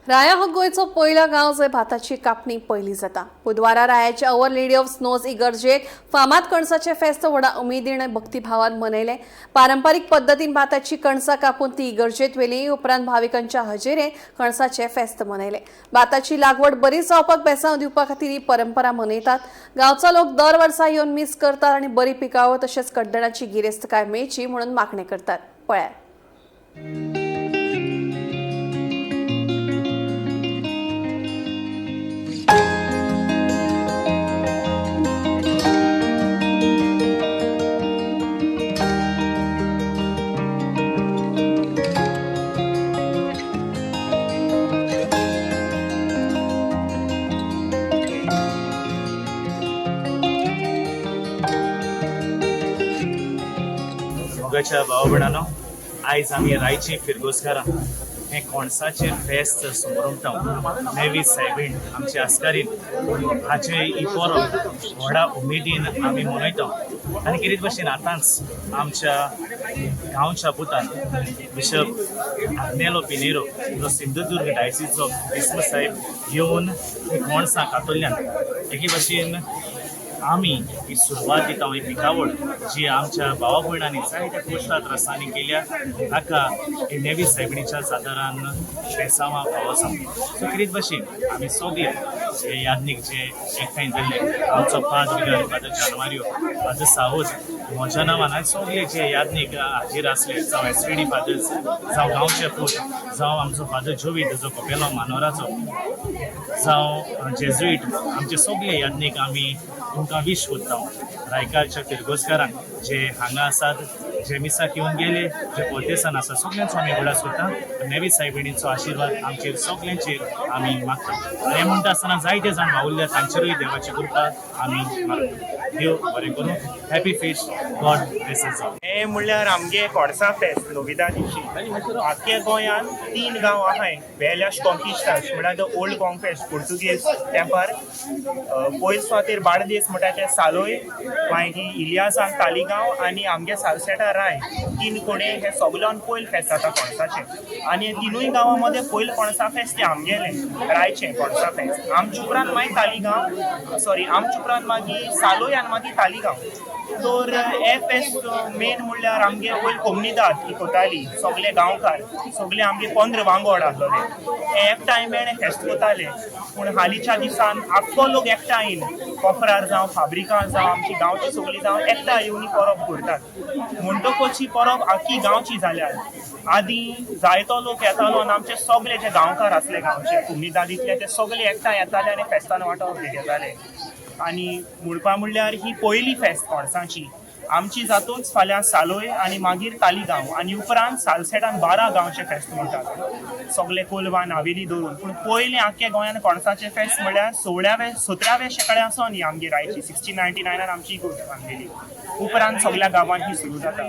राया हो गोयचो पयला गांव जंय भाताची कापणी पयली जाता। बुधवारा रायाच्या अवर लेडी ऑफ स्नोज इगर्जेक फामाद कणसाचे फेस्त व्हडा उमेदीन आनी भक्तिभावान मनयले। पारंपारीक पद्दतीन भाताची कणसां कापून ती इगर्जेत वेली, उपरांत भाविकांच्या हजेरेन कणसाचे फेस्त मनयले। भाताची लागवड बरी जावपाक बेसांव दिवपा खातीर ही परंपरा मनयतात। गांवचो लोक दर वर्सा येवन मीस करतात आनी बरी पिकावळ तशेंच कड्डणाची गिरेस्तकाय मेळची म्हणून मागणी करतात। पळयात। मोगाच्या भाव भयणांनो, आयज आमी रायची फिरगोसकारां हे कोणसाचेर फेस्त समोरुमता नेवी सायबीण आमचे आस्कारीन हाचे ही परब व्हडा उमेदीन आमी मनयता। आनी कितें भशेन आतांच आमच्या गांवच्या पुतान बिशप आग्नेलो पिनेरो जो सिंधुदुर्ग डायसिसचो बिस्म साहेब येवन ही कोणसां कातरल्यान एके भशेन आमी ही सुरवात दिता ही पिकावळ जी आमच्या भावा भयणांनी जायत्या कोश्टात रसांनी केल्या ताका हे नेवी सायबिणीच्या सादारान बेसांवां फावो आसा। सो कितें भशेन आमी सगळे हे यादनीक जे एकठांय जाल्ले आमचो पांच बिगार फादर जानवारियो फादर सावज म्हज्या नांवान आनी सगळे जे यादनीक हाजीर आसले जावं एसपीडी फादर्स जावं गांवचे पूत जावं आमचो फादर जोवीत जो कपेलो मानोराचो जावं जेजुईट आमचे सगळे यादनीक आमी तुमकां विश कोत्ता रायकारच्या फिरगोसकारांक जे हांगा आसात, जे मिसाक येवन गेले, जे परदेसान आसा सगळ्यांचो आमी उगडास करता। नेवी सायबिणीचो आशिर्वाद आमचेर सगळ्यांचेर आमी मागता। हें म्हणटा आसतना जायते जाण वावुरल्या तांचेरूय देवाची कृपा आमी मागता। देव बरें करूं। Happy feast, God blesses all. हे म्हणल्यार आमगे कोणसा फेस्त नोविदा दिवशी आख्या गोंयान 3 गांव आहाय वेल्याश कॉन्किस्टास म्हणल्यार द ओल्ड कॉन्क्वेस्ट पुर्तुगेज तेंपार पयस सुवातेर बार्देस म्हणटा ते सालोय मागीर इलियासान तालिगांव आनी आमगे सालसेटा राय 3 कोणे हे सगळ्यान पयले फेस्त जाता कोणसाचें। आनी तिनूय गांवां मदें पयले कोणसा फेस्त ते आमगेलें रायचें कोणसा फेस्त। आमच्या उपरांत मागीर तालिगांव आमच्या उपरांत मागीर सालोय आनी मागीर तालिगांव। तर हे फेस्त मेन म्हणल्यार आमगे पयलीं कोमनिदाद ही कोताली सगळे गांवकार सगळे आमगे 15 वांगड आसलोले हे एकठांय मेळून फेस्त कोताले। पूण हालींच्या दिसान आख्खो लोक एकठांय येवन कोफरार जावं फाब्रिकां जावं आमची गांवची सगळीं जावं एकठांय येवन ही परब करतात। म्हणटकूच ही परब आख्खी गांवची जाल्यार आदीं जायतो लोक येतालो आनी आमचे सगळे जे गांवकार आसले गांवचे कोमनिदादीतले ते सगळे एकठांय येताले आनी फेस्तान वांटो घेताले। आनी म्हणपा म्हणल्यार ही पयली फेस्त कोणसांची आमची जातूच फाल्यां सालोय आनी मागीर तालिगांव आनी उपरांत सालसेटान 12 गांवचे फेस्त म्हणटात सगळे कोलवा नावेली धरून। पूण पयलीं आख्ख्या गोंयान कोणसाचें फेस्त म्हणल्यार 17व्या शेंकड्यासून ही आमगे रायची 1699 आमची गोट बांदलेली। उपरांत सगळ्या गांवांत ही सुरू जाता।